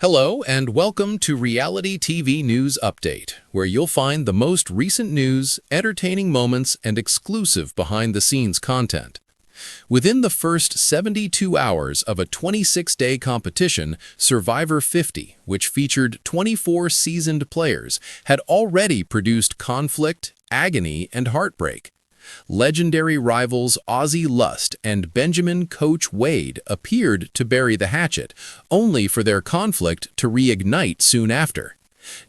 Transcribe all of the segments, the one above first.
Hello and welcome to Reality TV News Update, where you'll find the most recent news, entertaining moments, and exclusive behind-the-scenes content. Within the first 72 hours of a 26-day competition, Survivor 50, which featured 24 seasoned players, had already produced conflict, agony, and heartbreak. Legendary rivals Ozzy Lust and Benjamin Coach Wade appeared to bury the hatchet, only for their conflict to reignite soon after.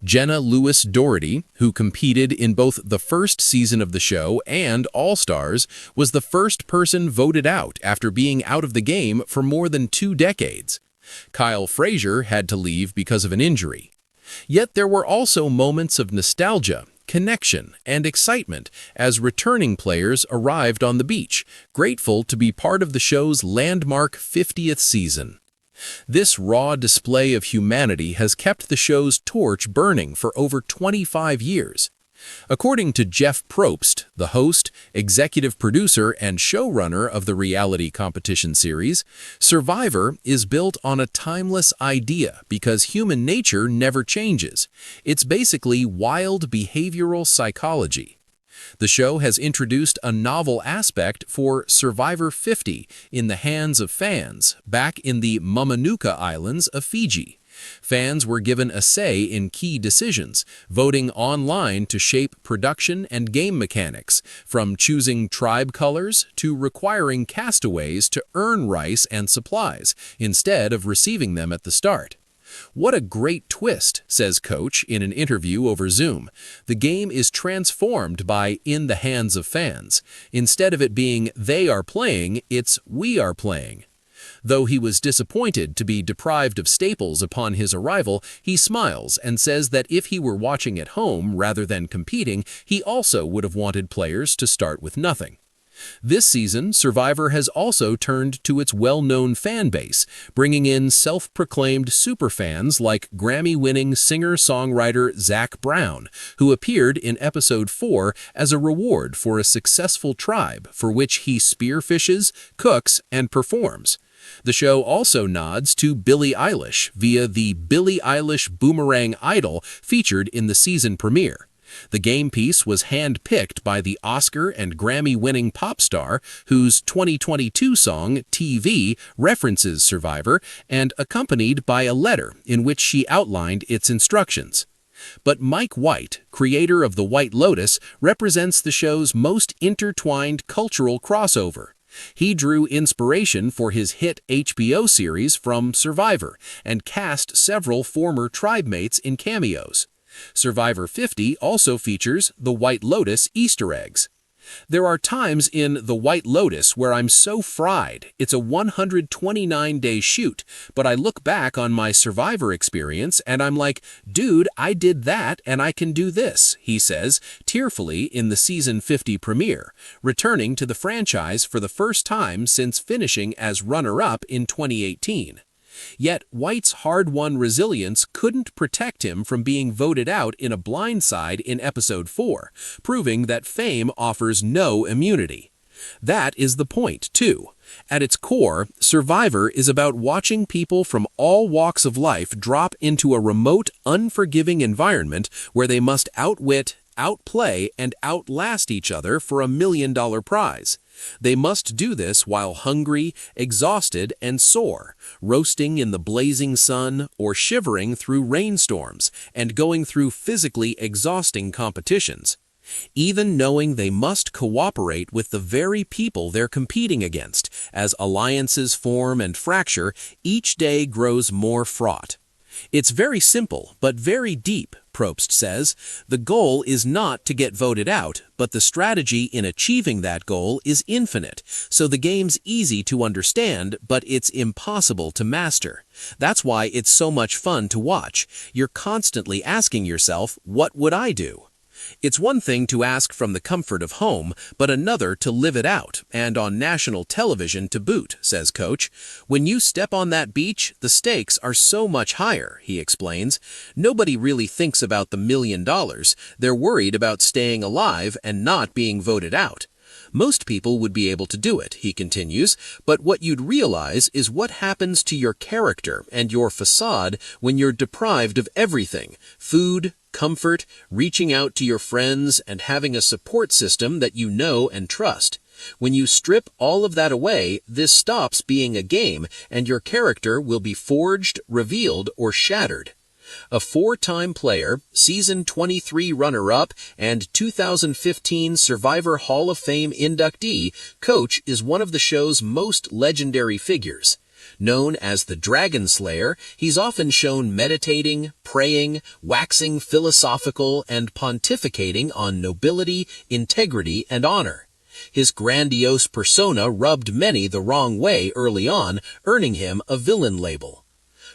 Jenna Lewis Doherty, who competed in both the first season of the show and All-Stars, was the first person voted out after being out of the game for more than 2 decades. Kyle Frazier had to leave because of an injury. Yet there were also moments of nostalgia, connection, and excitement as returning players arrived on the beach, grateful to be part of the show's landmark 50th season. This raw display of humanity has kept the show's torch burning for over 25 years. According to Jeff Probst, the host, executive producer, and showrunner of the reality competition series, Survivor is built on a timeless idea because human nature never changes. It's basically wild behavioral psychology. The show has introduced a novel aspect for Survivor 50 in the hands of fans back in the Mamanuca Islands of Fiji. Fans were given a say in key decisions, voting online to shape production and game mechanics, from choosing tribe colors to requiring castaways to earn rice and supplies instead of receiving them at the start. "What a great twist," says Coach in an interview over Zoom. "The game is transformed by in the hands of fans. Instead of it being they are playing, it's we are playing." Though he was disappointed to be deprived of staples upon his arrival, he smiles and says that if he were watching at home rather than competing, he also would have wanted players to start with nothing. This season, Survivor has also turned to its well-known fan base, bringing in self-proclaimed superfans like Grammy-winning singer-songwriter Zac Brown, who appeared in Episode 4 as a reward for a successful tribe for which he spearfishes, cooks, and performs. The show also nods to Billie Eilish via the Billie Eilish Boomerang Idol featured in the season premiere. The game piece was hand-picked by the Oscar and Grammy-winning pop star, whose 2022 song, TV, references Survivor, and accompanied by a letter in which she outlined its instructions. But Mike White, creator of The White Lotus, represents the show's most intertwined cultural crossover. He drew inspiration for his hit HBO series from Survivor and cast several former tribe mates in cameos. Survivor 50 also features the White Lotus Easter eggs. "There are times in The White Lotus where I'm so fried. It's a 129-day shoot, but I look back on my Survivor experience and I'm like, dude, I did that and I can do this," he says, tearfully in the Season 50 premiere, returning to the franchise for the first time since finishing as runner-up in 2018. Yet White's hard-won resilience couldn't protect him from being voted out in a blindside in Episode 4, proving that fame offers no immunity. That is the point, too. At its core, Survivor is about watching people from all walks of life drop into a remote, unforgiving environment where they must outwit, outplay, and outlast each other for a $1 million prize. They must do this while hungry, exhausted, and sore, roasting in the blazing sun or shivering through rainstorms and going through physically exhausting competitions. Even knowing they must cooperate with the very people they're competing against, as alliances form and fracture, each day grows more fraught. "It's very simple, but very deep," Probst says. "The goal is not to get voted out, but the strategy in achieving that goal is infinite, so the game's easy to understand, but it's impossible to master. That's why it's so much fun to watch. You're constantly asking yourself, what would I do? It's one thing to ask from the comfort of home, but another to live it out, and on national television to boot," says Coach. "When you step on that beach, the stakes are so much higher," he explains. "Nobody really thinks about the $1 million. They're worried about staying alive and not being voted out. Most people would be able to do it, he continues, but what you'd realize is what happens to your character and your facade when you're deprived of everything: food, comfort, reaching out to your friends, and having a support system that you know and trust. When you strip all of that away, this stops being a game, and your character will be forged, revealed, or shattered. A four-time player, season 23 runner-up, and 2015 Survivor Hall of Fame inductee, Coach is one of the show's most legendary figures. Known as the Dragon Slayer, he's often shown meditating, praying, waxing philosophical, and pontificating on nobility, integrity, and honor. His grandiose persona rubbed many the wrong way early on, earning him a villain label.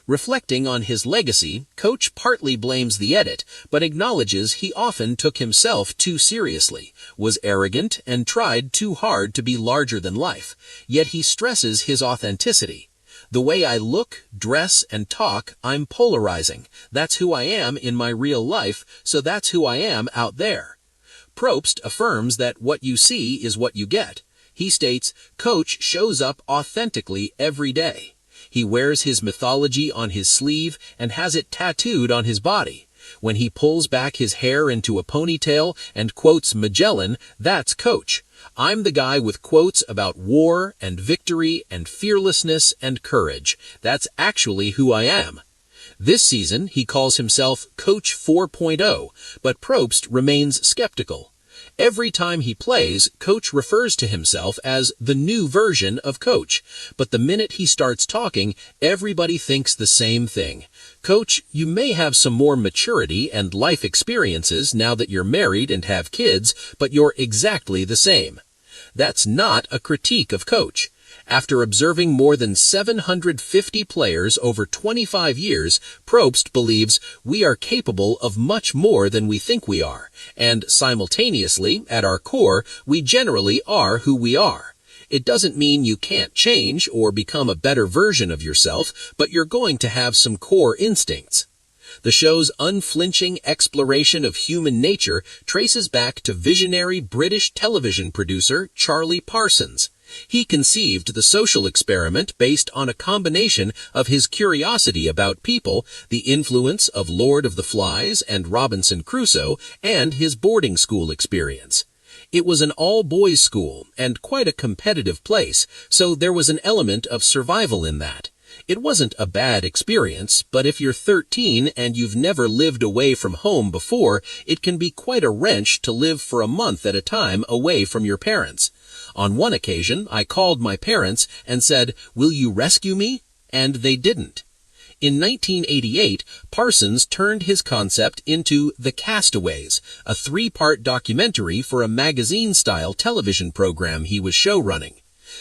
Reflecting on his legacy, Coach partly blames the edit, but acknowledges he often took himself too seriously, was arrogant, and tried too hard to be larger than life. Yet he stresses his authenticity. The way I look, dress, and talk, I'm polarizing. That's who I am in my real life, so that's who I am out there. Probst affirms that what you see is what you get. He states, Coach shows up authentically every day. He wears his mythology on his sleeve and has it tattooed on his body. When he pulls back his hair into a ponytail and quotes Magellan, that's Coach. I'm the guy with quotes about war and victory and fearlessness and courage. That's actually who I am. This season, he calls himself Coach 4.0, but Probst remains skeptical. Every time he plays, Coach refers to himself as the new version of Coach. But the minute he starts talking, everybody thinks the same thing. Coach, you may have some more maturity and life experiences now that you're married and have kids, but you're exactly the same. That's not a critique of Coach. After observing more than 750 players over 25 years, Probst believes we are capable of much more than we think we are, and simultaneously, at our core, we generally are who we are. It doesn't mean you can't change or become a better version of yourself, but you're going to have some core instincts. The show's unflinching exploration of human nature traces back to visionary British television producer Charlie Parsons. He conceived the social experiment based on a combination of his curiosity about people, the influence of Lord of the Flies and Robinson Crusoe, and his boarding school experience. It was an all-boys school and quite a competitive place, so there was an element of survival in that. It wasn't a bad experience, but if you're 13 and you've never lived away from home before, it can be quite a wrench to live for a month at a time away from your parents. On one occasion, I called my parents and said, "Will you rescue me?" And they didn't. In 1988, Parsons turned his concept into The Castaways, a 3-part documentary for a magazine-style television program he was showrunning.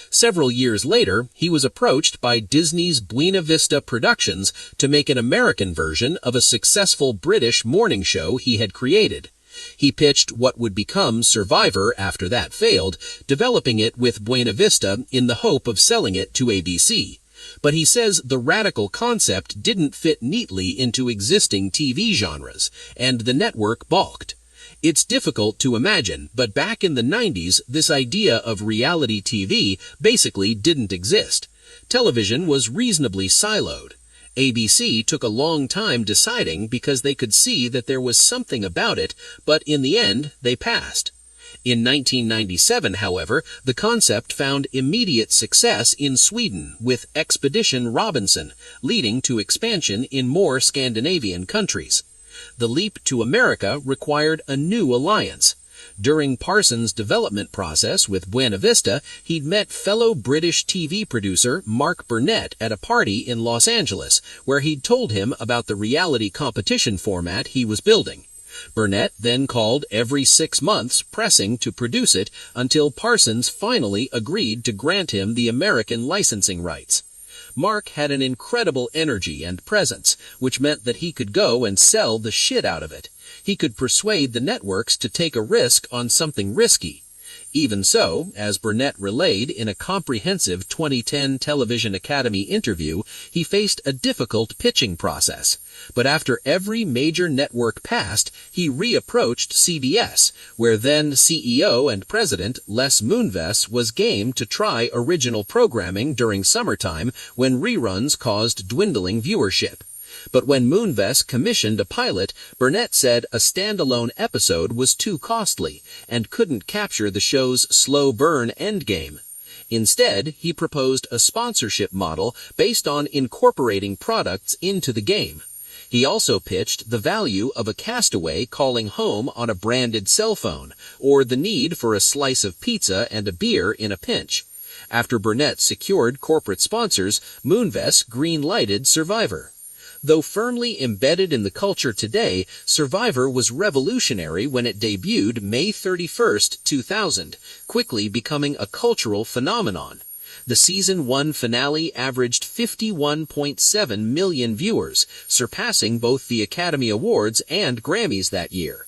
Several years later, he was approached by Disney's Buena Vista Productions to make an American version of a successful British morning show he had created. He pitched what would become Survivor after that failed, developing it with Buena Vista in the hope of selling it to ABC. But he says the radical concept didn't fit neatly into existing TV genres, and the network balked. It's difficult to imagine, but back in the 90s, this idea of reality TV basically didn't exist. Television was reasonably siloed. ABC took a long time deciding because they could see that there was something about it, but in the end, they passed. In 1997, however, the concept found immediate success in Sweden with Expedition Robinson, leading to expansion in more Scandinavian countries. The leap to America required a new alliance. During Parsons' development process with Buena Vista, he'd met fellow British TV producer Mark Burnett at a party in Los Angeles, where he'd told him about the reality competition format he was building. Burnett then called every 6 months pressing to produce it until Parsons finally agreed to grant him the American licensing rights. Mark had an incredible energy and presence, which meant that he could go and sell the shit out of it. He could persuade the networks to take a risk on something risky. Even so, as Burnett relayed in a comprehensive 2010 Television Academy interview, he faced a difficult pitching process. But after every major network passed, he reapproached CBS, where then CEO and president Les Moonves was game to try original programming during summertime when reruns caused dwindling viewership. But when Moonves commissioned a pilot, Burnett said a standalone episode was too costly and couldn't capture the show's slow burn endgame. Instead, he proposed a sponsorship model based on incorporating products into the game. He also pitched the value of a castaway calling home on a branded cell phone, or the need for a slice of pizza and a beer in a pinch. After Burnett secured corporate sponsors, Moonves green-lighted Survivor. Though firmly embedded in the culture today, Survivor was revolutionary when it debuted May 31, 2000, quickly becoming a cultural phenomenon. The Season 1 finale averaged 51.7 million viewers, surpassing both the Academy Awards and Grammys that year.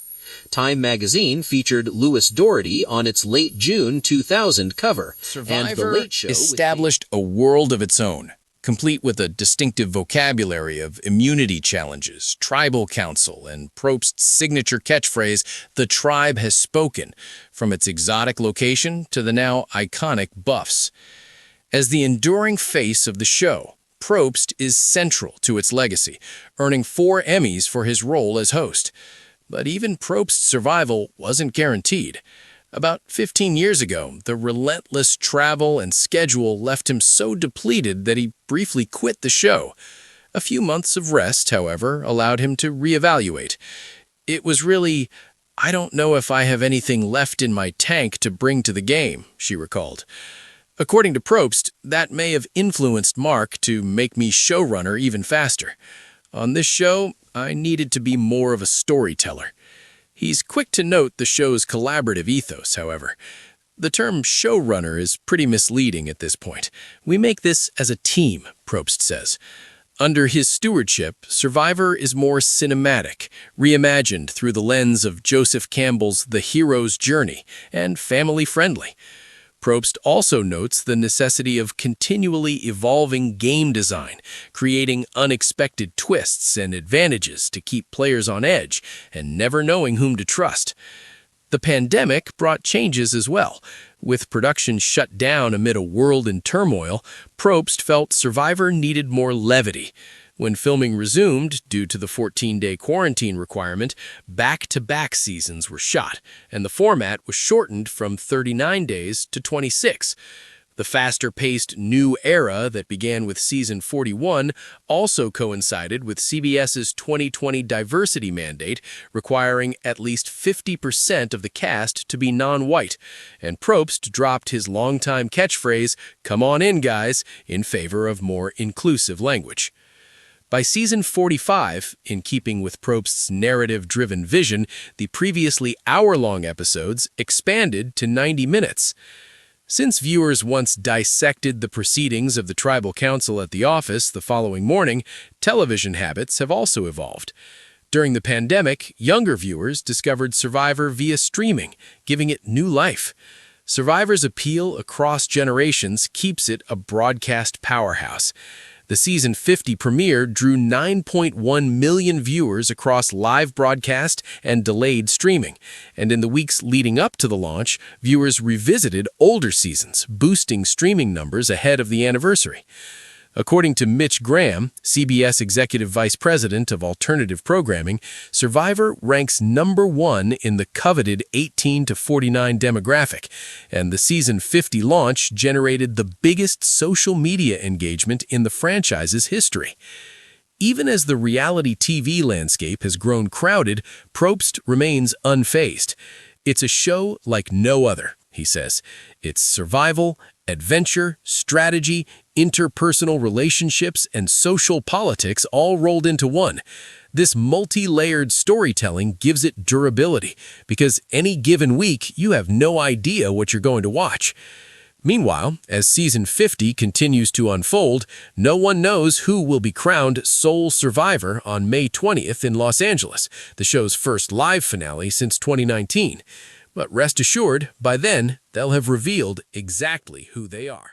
Time magazine featured Louis Doherty on its late June 2000 cover. Survivor and The Late Show established a world of its own, complete with a distinctive vocabulary of immunity challenges, tribal council, and Probst's signature catchphrase, "The tribe has spoken," from its exotic location to the now iconic buffs. As the enduring face of the show, Probst is central to its legacy, earning 4 Emmys for his role as host. But even Probst's survival wasn't guaranteed. About 15 years ago, the relentless travel and schedule left him so depleted that he briefly quit the show. A few months of rest, however, allowed him to reevaluate. "It was really, I don't know if I have anything left in my tank to bring to the game," she recalled. According to Probst, that may have influenced Mark to make me showrunner even faster. "On this show, I needed to be more of a storyteller." He's quick to note the show's collaborative ethos, however. The term showrunner is pretty misleading at this point. "We make this as a team," Probst says. Under his stewardship, Survivor is more cinematic, reimagined through the lens of Joseph Campbell's The Hero's Journey, and family-friendly. Probst also notes the necessity of continually evolving game design, creating unexpected twists and advantages to keep players on edge and never knowing whom to trust. The pandemic brought changes as well. With production shut down amid a world in turmoil, Probst felt Survivor needed more levity. When filming resumed, due to the 14-day quarantine requirement, back-to-back seasons were shot, and the format was shortened from 39 days to 26. The faster-paced new era that began with season 41 also coincided with CBS's 2020 diversity mandate, requiring at least 50% of the cast to be non-white, and Probst dropped his longtime catchphrase, "Come on in, guys," in favor of more inclusive language. By season 45, in keeping with Probst's narrative-driven vision, the previously hour-long episodes expanded to 90 minutes. Since viewers once dissected the proceedings of the tribal council at the office the following morning, television habits have also evolved. During the pandemic, younger viewers discovered Survivor via streaming, giving it new life. Survivor's appeal across generations keeps it a broadcast powerhouse. The season 50 premiere drew 9.1 million viewers across live broadcast and delayed streaming, and in the weeks leading up to the launch, viewers revisited older seasons, boosting streaming numbers ahead of the anniversary. According to Mitch Graham, CBS Executive Vice President of Alternative Programming, Survivor ranks #1 in the coveted 18 to 49 demographic, and the season 50 launch generated the biggest social media engagement in the franchise's history. Even as the reality TV landscape has grown crowded, Probst remains unfazed. "It's a show like no other," he says. "It's survival, adventure, strategy, interpersonal relationships, and social politics all rolled into one. This multi-layered storytelling gives it durability, because any given week you have no idea what you're going to watch." Meanwhile, as season 50 continues to unfold, no one knows who will be crowned sole survivor on May 20th in Los Angeles, the show's first live finale since 2019. But rest assured, by then, they'll have revealed exactly who they are.